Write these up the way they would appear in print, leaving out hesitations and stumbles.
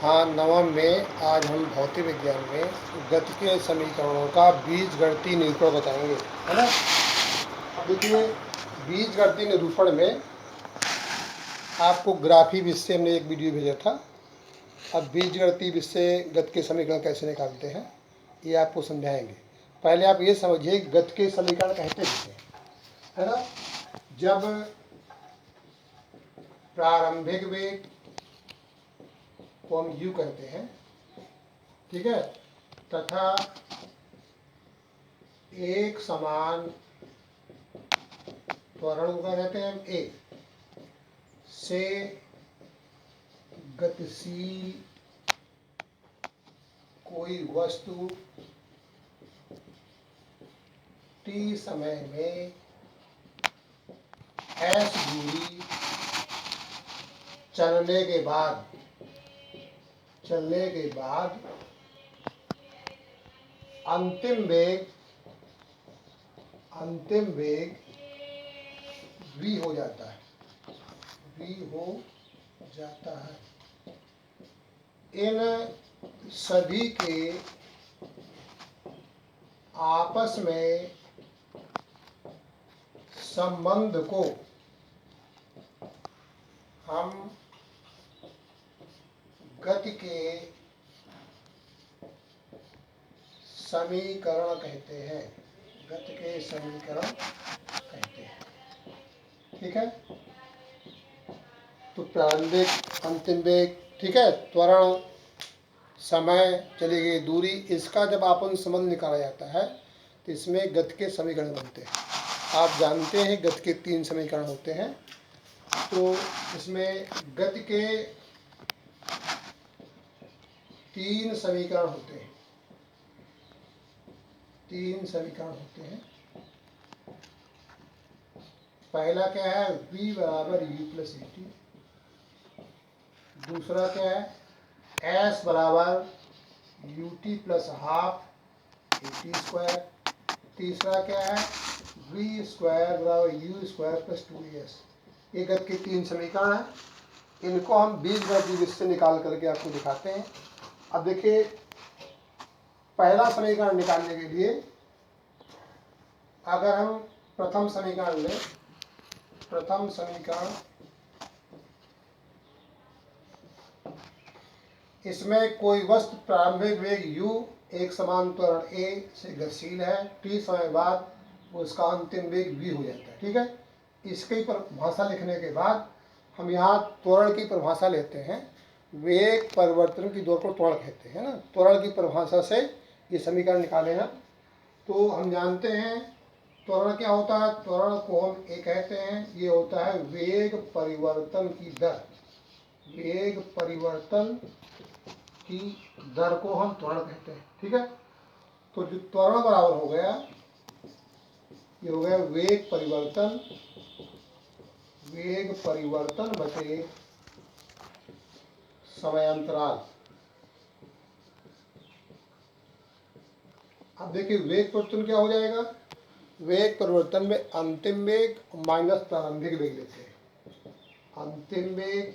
हाँ, नवम में आज हम भौतिक विज्ञान में गति के समीकरणों का बीजगणितीय निरूपण बताएंगे, है ना। अब देखिए, बीजगणितीय निरूपण में आपको ग्राफी विषय हमने एक वीडियो भेजा था। अब बीजगणितीय विषय गति के समीकरण कैसे निकालते हैं ये आपको समझाएंगे। पहले आप ये समझिए गति के समीकरण कहते किसे, है ना। जब प्रारंभिक वेग को हम u कहते हैं, ठीक है, तथा एक समान त्वरण को कहते हैं हम a से गतिशील कोई वस्तु t समय में s दूरी चलने के बाद अंतिम वेग v हो जाता है। इन सभी के आपस में संबंध को हम गति के समीकरण कहते हैं। ठीक है। तो प्रारंभिक, अंतिम वेग, ठीक है, त्वरण, समय, चली गई दूरी, इसका जब आपन संबंध निकाला जाता है तो इसमें गति के समीकरण बनते हैं। आप जानते हैं गति के 3 समीकरण होते हैं। तो इसमें गति के 3 समीकरण होते हैं। पहला क्या है, v बराबर u प्लस ए टी। दूसरा क्या है, s बराबर U T plus half A T square. तीसरा क्या है, v स्क्वायर बराबर यू स्क्वायर प्लस 2s। ये गति के 3 समीकरण हैं। इनको हम बीजगणितीय विधि से निकाल करके आपको दिखाते हैं। अब देखिए, पहला समीकरण निकालने के लिए अगर हम प्रथम समीकरण लें, इसमें कोई वस्तु प्रारंभिक वेग u एक समान त्वरण a से गतिशील है, t समय बाद उसका अंतिम वेग v हो जाता है। ठीक है। इसकी परिभाषा लिखने के बाद हम यहाँ त्वरण की परिभाषा लेते हैं। वेग परिवर्तन की दौर को त्वरण कहते हैं ना। त्वरण की परिभाषा से ये समीकरण निकाले हैं। तो हम जानते हैं त्वरण क्या होता है। त्वरण को हम ये कहते हैं, ये होता है वेग परिवर्तन की दर। को हम त्वरण कहते हैं। ठीक है। तो जो त्वरण बराबर हो गया, ये हो गया वेग परिवर्तन बटे समयांतराल। अब देखिए वेग परिवर्तन क्या हो जाएगा। वेग परिवर्तन में अंतिम वेग माइनस प्रारंभिक वेग लेते हैं। अंतिम वेग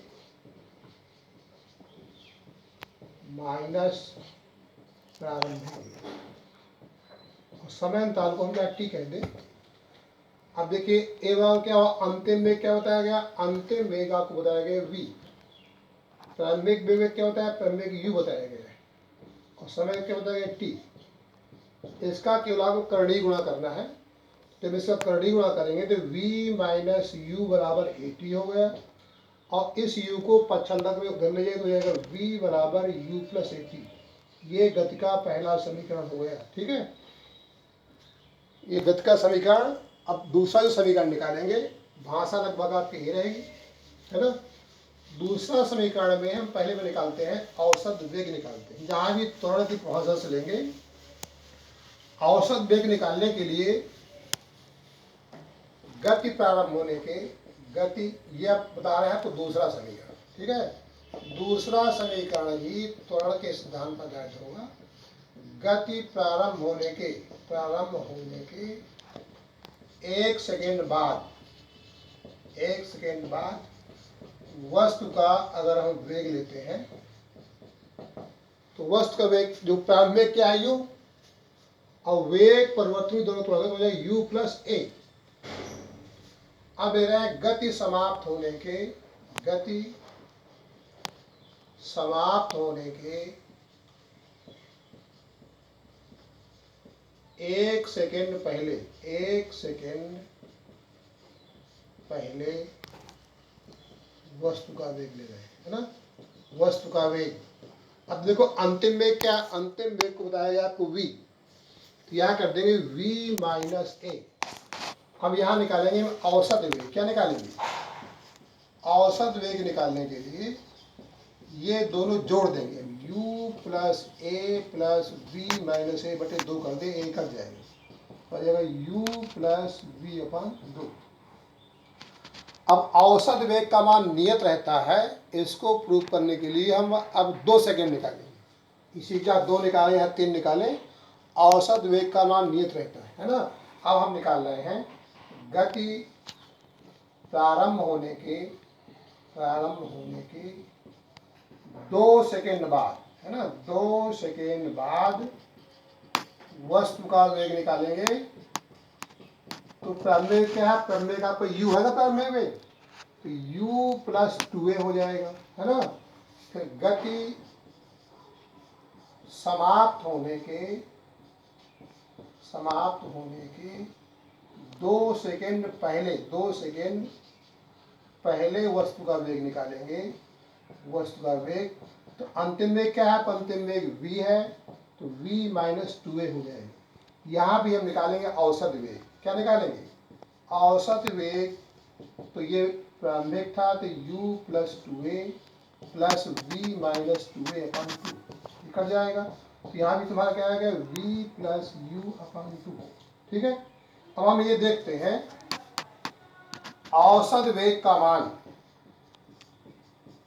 माइनस प्रारंभिक वेग, और समय अंतराल को हम क्या टी कह दें। अब देखिए ए बराबर क्या हुआ, अंतिम वेग क्या बताया गया, अंतिम वेग आपको बताया गया v। प्रारंभिक वेग क्या होता है, प्रारंभिक u बताया गया है, और समय क्या बताया गया t। इसका केवल आपको करणीय गुणा करना है। जब इसका करणीय गुणा करेंगे तो v माइनस यू बराबर ए टी हो गया, और इस u को पक्षांतर में उधर ले जाए तो जाएगा v बराबर u प्लस ए टी। ये गति का पहला समीकरण हो गया। ठीक है, ये गति का समीकरण। अब दूसरा जो समीकरण निकालेंगे, भाषा लगभग आपकी ही रहेगी, है ना। दूसरा समीकरण में हम पहले में निकालते हैं औसत वेग निकालते हैं। जहाँ भी त्वरण की परिभाषा से लेंगे, औसत वेग निकालने के लिए गति प्रारंभ होने के, गति यह बता रहे हैं आपको दूसरा समीकरण। ठीक है, दूसरा समीकरण ही त्वरण के सिद्धांत पर आधारित होगा। गति प्रारंभ होने के 1 सेकेंड बाद वस्तु का अगर हम वेग लेते हैं, तो वस्तु का वेग जो प्रारंभ में क्या है u, और वेग परिवर्तन दोनों तो हो जाए u प्लस a। अब दे रहा है गति समाप्त होने के 1 सेकेंड पहले वस्तु का वेग ले रहे हैं, है ना, वस्तु का वेग। अब देखो अंतिम वेग क्या, अंतिम वेग को बताया गया आपको v, तो यहाँ कर देंगे v माइनस a। हम यहाँ निकालेंगे औसत वेग। क्या निकालेंगे? औसत वेग निकालने के लिए ये दोनों जोड़ देंगे, u plus a plus v minus a बटे 2 कर दे, a कट जाएगा, हो जाएगा u प्लस v अपन 2। अब औसत वेग का मान नियत रहता है, इसको प्रूव करने के लिए हम अब 2 सेकेंड निकालेंगे। इसी का 2 निकालें या 3 निकालें, औसत वेग का मान नियत रहता है ना। अब हम निकाल रहे हैं गति प्रारंभ होने के 2 सेकेंड बाद, है ना, 2 सेकेंड बाद वस्तु का वेग निकालेंगे। तो प्रारंभिक क्या है, प्रारंभिक आपका u है ना, प्रारंभिक वेग, तो u प्लस 2a हो जाएगा, है ना। फिर गति समाप्त होने के 2 सेकेंड पहले वस्तु का वेग निकालेंगे, वस्तु का वेग। तो अंतिम वेग क्या है, अंतिम वेग v है, तो v माइनस 2a हो जाएगा। यहाँ भी हम निकालेंगे औसत वेग। क्या निकालेंगे? औसत वेग। तो ये प्रारंभिक था, तो u plus 2a plus v minus 2a अपन 2 निकल जाएगा। तो यहाँ भी तुम्हारा क्या आएगा, v प्लस u अपन 2। ठीक है, अब हम ये देखते हैं औसत वेग का मान।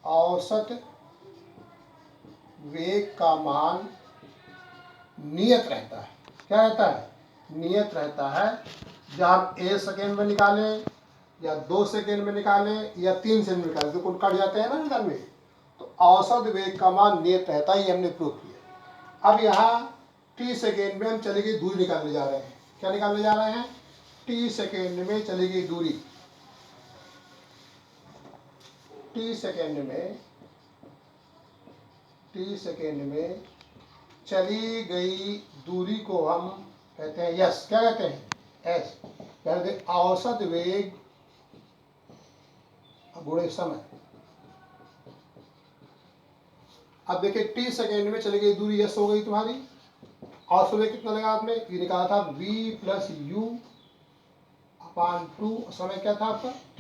औसत वेग का मान नियत रहता है। क्या रहता है? नियत रहता है। जब हम 1 सेकेंड में निकालें या 2 सेकेंड में निकालें या 3 सेकेंड में निकालें, तो कुल कट जाते हैं ना निकाल में, तो औसत वेग का मान नियत रहता है। ये हमने प्रूव किया। अब यहाँ t सेकेंड में हम चली गई दूरी निकालने जा रहे हैं। क्या निकालने जा रहे हैं? t सेकेंड में चली गई दूरी। t सेकेंड में चली गई दूरी को हम कहते हैं यस। क्या कहते हैं? एस। कहते हैं औसत वेग गुणे समय। अब देखिए t सेकेंड में चली गई दूरी यस हो गई तुम्हारी। औसत वेग कितना लगा आपने? ये निकाला था v प्लस यू अपान 2। समय क्या था आपका? t।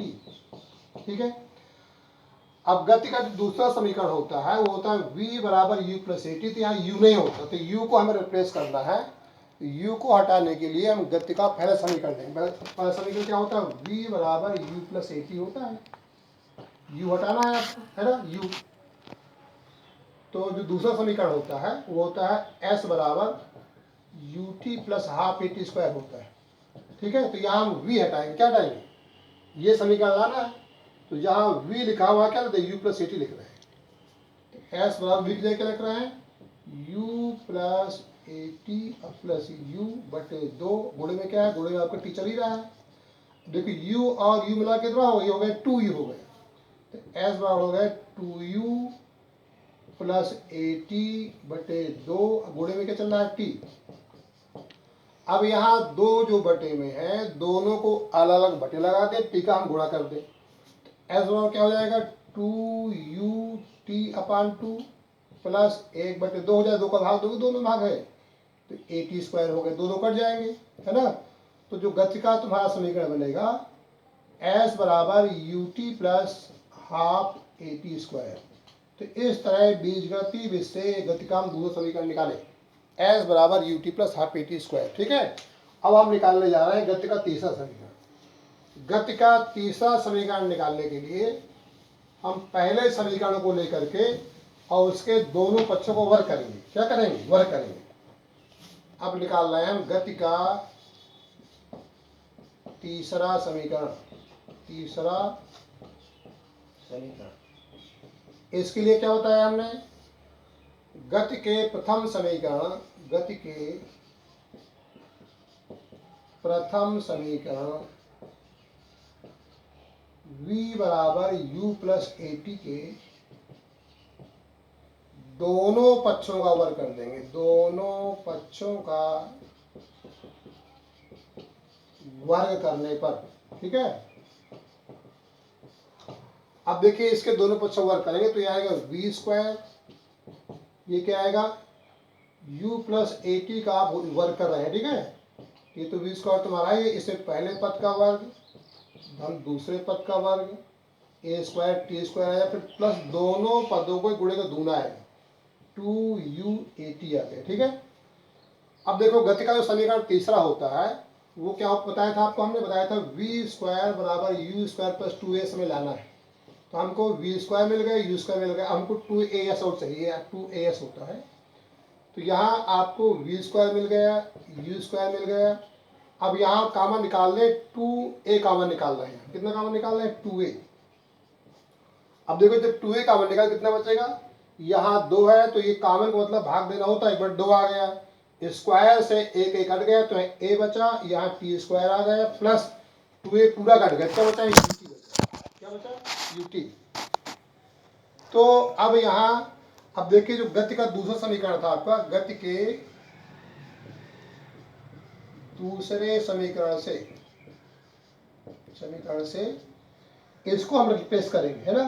ठीक है, अब गति का जो दूसरा समीकरण होता है वो होता है v बराबर u प्लस ए टी। तो यहाँ u नहीं होता, तो u को हमें रिप्लेस करना है। u को हटाने के लिए हम गति का पहला समीकरण लेंगे। पहला समीकरण क्या होता है? v बराबर u प्लस ए टी होता है। u हटाना है आपको, है ना, u। तो जो दूसरा समीकरण होता है वो होता है s बराबर U T plus half A T square होता है। ठीक है, तो यहाँ हम v हटाएंगे। क्या हटाएंगे? ये समीकरण लाना है। तो जहाँ v लिखा हुआ क्या लिखते हैं? u प्लस ए टी लिख रहे हैं। तो s बराबर v की जगह क्या लिख रहे हैं? u plus A T plus you बटे 2। गुणे में क्या है? गुणे में आपका टी चल ही रहा है। देखिए u और u मिला के हो गए 2u हो गए। तो s बराबर हो गए 2u प्लस ए टी बटे 2। गुणे में क्या चल रहा है? टी। अब यहाँ दो जो बटे में है दोनों को अलग अलग बटे लगा दे, टी का हम गुणा कर दे। एस बराबर क्या हो जाएगा? 2u टी अपान 2 प्लस 1 बटे 2 हो जाए। 2 का भाग दोगे, दोनों भाग है, तो ए टी स्क्वायर हो गए। दो कट जाएंगे, है ना। तो जो गति का तुम्हारा समीकरण बनेगा एस बराबर U T plus half A T square. तो इस तरह बीजगणितीय विधि से गति का हम दूसरा समीकरण निकालें, एस बराबर U T plus half A T square. ठीक है, अब हम निकालने जा रहे हैं गति का तीसरा समीकरण। गति का तीसरा समीकरण निकालने के लिए हम पहले समीकरण को लेकर के और उसके दोनों पक्षों को वर्ग करेंगे। क्या करेंगे? वर्ग करेंगे। अब निकाल रहे हैं हम गति का तीसरा समीकरण। इसके लिए क्या बताया हमने? गति के प्रथम समीकरण, गति के प्रथम समीकरण v बराबर u प्लस ए टी के दोनों पक्षों का वर्ग कर देंगे, दोनों पक्षों का वर्ग करने पर, ठीक है। अब देखिए इसके दोनों पक्षों का वर्ग करेंगे तो ये आएगा वी स्क्वायर, ये क्या आएगा u प्लस ए टी का आप वर्ग कर रहे हैं, ठीक है। ये तो वी स्क्वायर तुम्हारा है, इसमें पहले पद का वर्ग धन दूसरे पद का वर्ग ए स्क्वायर टी स्क्वायर आया, फिर प्लस दोनों पदों को गुणे का दूना आएगा 2u/a/t आ गया, ठीक है। अब देखो गति का जो समीकरण तीसरा होता है वो क्या बताया था आपको, हमने बताया था वी स्क्वायर बराबर यू स्क्वायर प्लस 2a हमें लाना है। तो हमको वी स्क्वायर मिल गया, यू स्क्वायर मिल गया, हमको 2as और चाहिए, 2as होता है। तो यहाँ आपको वी स्क्वायर मिल गया, यू स्क्वायर मिल गया। अब यहाँ कॉमन निकाल ले, 2a कॉमन निकाल रहे हैं, कितना कॉमन निकाल रहे हैं 2a। अब देखो जब 2a कॉमन निकाल कितना बचेगा, यहाँ 2 है तो ये कॉमन का मतलब भाग देना होता है, एक बार 2 आ गया, स्क्वायर से एक कट गया तो a बचा, यहाँ टी स्क्वायर आ गया प्लस 2a पूरा कट गया, क्या बचा ut बचा, क्या बचा ut। तो अब यहाँ अब देखिए जो गति का दूसरा समीकरण था आपका, गति के दूसरे समीकरण से इसको हम रिप्लेस करेंगे, है ना।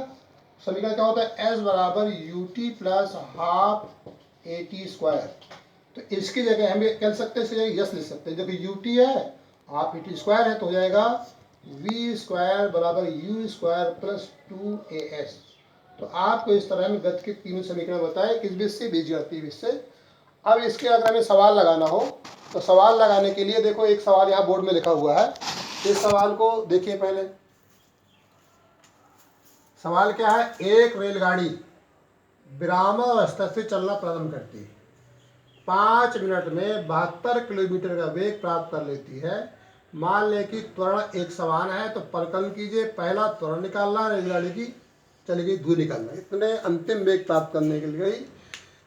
समीकरण क्या होता है, s बराबर U T plus half A T square. तो इसकी जगह हम कह सकते हैं, इसकी जगह यस लिख सकते हैं, जब यू टी है हाफ ए टी स्क्वायर है तो हो जाएगा वी स्क्वायर बराबर यू स्क्वायर प्लस 2as। तो आपको इस तरह में गति के तीनों समीकरण बताए, किस बीच से, बीजगणितीय बीज से। अब इसके अगर हमें सवाल लगाना हो तो सवाल लगाने के लिए देखो एक सवाल यहाँ बोर्ड में लिखा हुआ है, इस सवाल को देखिए पहले। सवाल क्या है, एक रेलगाड़ी विरामावस्था से चलना प्रारंभ करती है, 5 मिनट में 72 किलोमीटर का वेग प्राप्त कर लेती है। मान लें कि त्वरण एक समान है, तो परिकलन कीजिए, पहला त्वरण निकालना, रेलगाड़ी की चली गई दूरी निकालना। इतने अंतिम वेग प्राप्त करने के लिए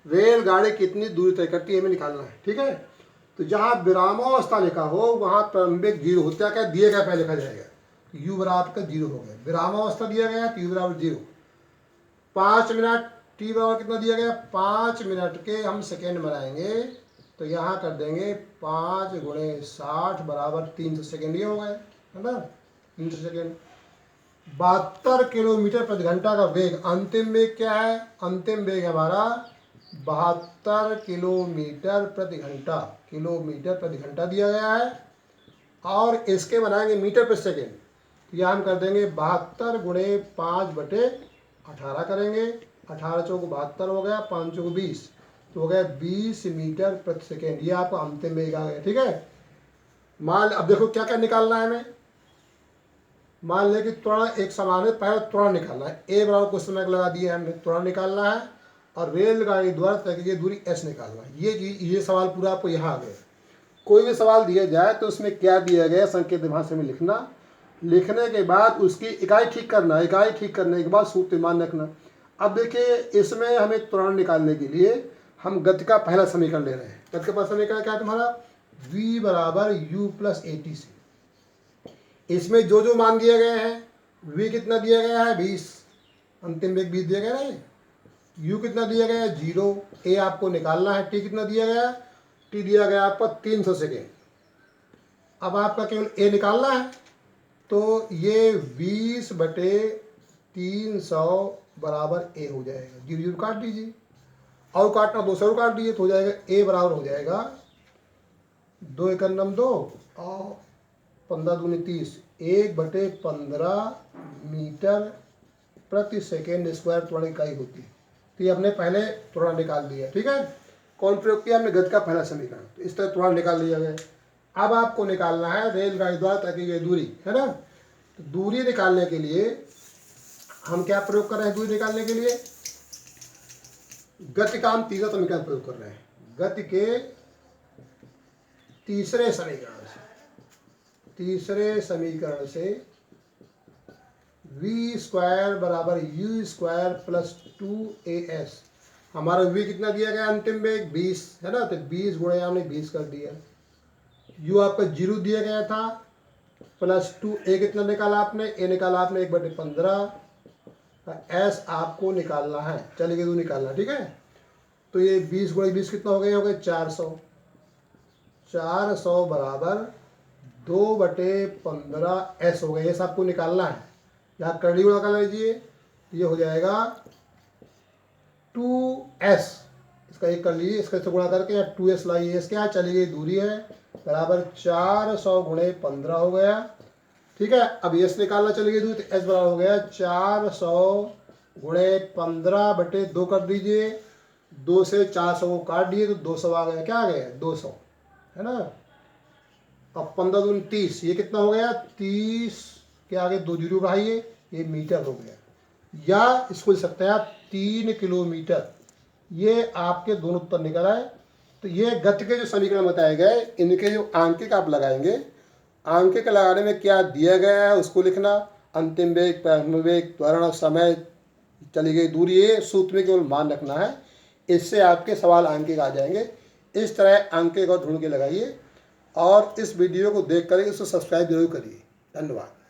रेलगाड़ी कितनी दूरी तय करती है हमें निकालना है, ठीक है। तो जहाँ विरामावस्था लिखा हो वहाँ प्रारंभिक 0 होता है, क्या दिए गया पहले लिखा जाएगा, u बराबर का 0 हो गया, विरामावस्था दिया गया तो u बराबर 0। 5 मिनट, t बराबर कितना दिया गया 5 मिनट के हम सेकेंड बनाएंगे, तो यहाँ कर देंगे 5 गुणे 60 बराबर 300 सेकेंड, ये हो गए, है ना 300 सेकेंड। 72 किलोमीटर प्रति घंटा का वेग, अंतिम वेग क्या है, अंतिम वेग हमारा 72 किलोमीटर प्रति घंटा, किलोमीटर प्रति घंटा दिया गया है। और इसके बनाएंगे मीटर प्रति सेकेंड, यह हम कर देंगे 72 गुणे 5/18 करेंगे, 18 चौक 72 हो गया, 5 चौक 20 तो हो गया 20 मीटर प्रति सेकेंड, ये आपको अंतिम वेग आ गया, ठीक है। मान अब देखो क्या क्या निकालना है हमें, मान लें कि त्वरण एक समान है, पहले त्वरण निकालना है, ए बराबर कुछ समय लगा दिया हमने, त्वरण निकालना है और रेलगाड़ी द्वारा तय की दूरी s निकालना है। ये सवाल पूरा आपको यहाँ आ गया। कोई भी सवाल दिया जाए तो उसमें क्या दिया गया संकेत भाषा में लिखना, लिखने के बाद उसकी इकाई ठीक करना, इकाई ठीक करने के बाद सूत्र मान रखना। अब देखिए इसमें हमें त्वरण निकालने के लिए हम गति का पहला समीकरण ले रहे हैं। गति का पहला समीकरण क्या है तुम्हारा, v बराबर u प्लस ए टी से। इसमें जो जो मान दिए गए हैं, v कितना दिया गया है 20, अंतिम वेग 20 दिया गया है, u कितना दिया गया है 0, a आपको निकालना है, t कितना दिया गया, t दिया गया आपको 300 सेकेंड। अब आपका केवल a निकालना है, तो ये 20/300 बराबर a हो जाएगा, 0 0 काट दीजिए, और काटना 200 काट दीजिए तो हो जाएगा a बराबर हो जाएगा 2 × 2 और 15 दूनी 30, 1/15 मीटर प्रति सेकेंड स्क्वायर त्वरण इकाई होती है। तो ये हमने पहले त्वरण निकाल दिया, ठीक है। कौन प्रयोग किया हमने, गति का पहला समीकरण, तो इस तरह त्वरण निकाल लिया गया। अब आपको निकालना है रेलगाड़ी द्वारा तय की गई दूरी, है ना। तो दूरी निकालने के लिए हम क्या प्रयोग कर रहे हैं, दूरी निकालने के लिए गति का हम तीसरा समीकरण प्रयोग कर रहे हैं। गति के तीसरे समीकरण से v स्क्वायर बराबर u स्क्वायर प्लस 2as। हमारा v कितना दिया गया अंतिम में 20 है ना, तो 20 गुणे हमने 20 कर दिया। u आपका 0 दिया गया था +2, a कितना निकाला आपने, a निकाला आपने 1/15। s आपको निकालना है, चलिए तो निकालना, ठीक है। तो ये 20 गुणे 20 कितना हो गया 400। 400 बराबर 2/15 s हो गया, ये सब आपको निकालना है। यहाँ करड़ी गुणा कर लीजिए, ये हो जाएगा 2s, इसका एक कर लीजिए, इसका गुणा करके या 2s लाइए, एस क्या चली गई दूरी है, बराबर 400 गुणे 15 हो गया, ठीक है। अब एस निकालना चली गई दूरी, तो एस बराबर हो गया 400 गुणे 15/2 कर दीजिए, 2 से 400 को काट दिए तो 200 आ गया, क्या आ गया 200, है ना। अब 15 दूनी 30, ये कितना हो गया 30 के आगे 2 जीरो बढ़ाइए, ये मीटर हो गया, या इसको लिख सकते हैं आप 3 किलोमीटर। ये आपके दोनों उत्तर निकल आए। तो ये गति के जो समीकरण बताए गए, इनके जो आंकिक आप लगाएंगे, आंकिक लगाने में क्या दिया गया है उसको लिखना, अंतिम वेग, प्रारंभिक वेग, त्वरण, समय, चली गई दूरी, ये सूत्र में केवल मान रखना है, इससे आपके सवाल आंकिक आ जाएंगे। इस तरह आंकिक और ढूंढ के लगाइए, और इस वीडियो को देख कर इसको सब्सक्राइब जरूर करिए। धन्यवाद।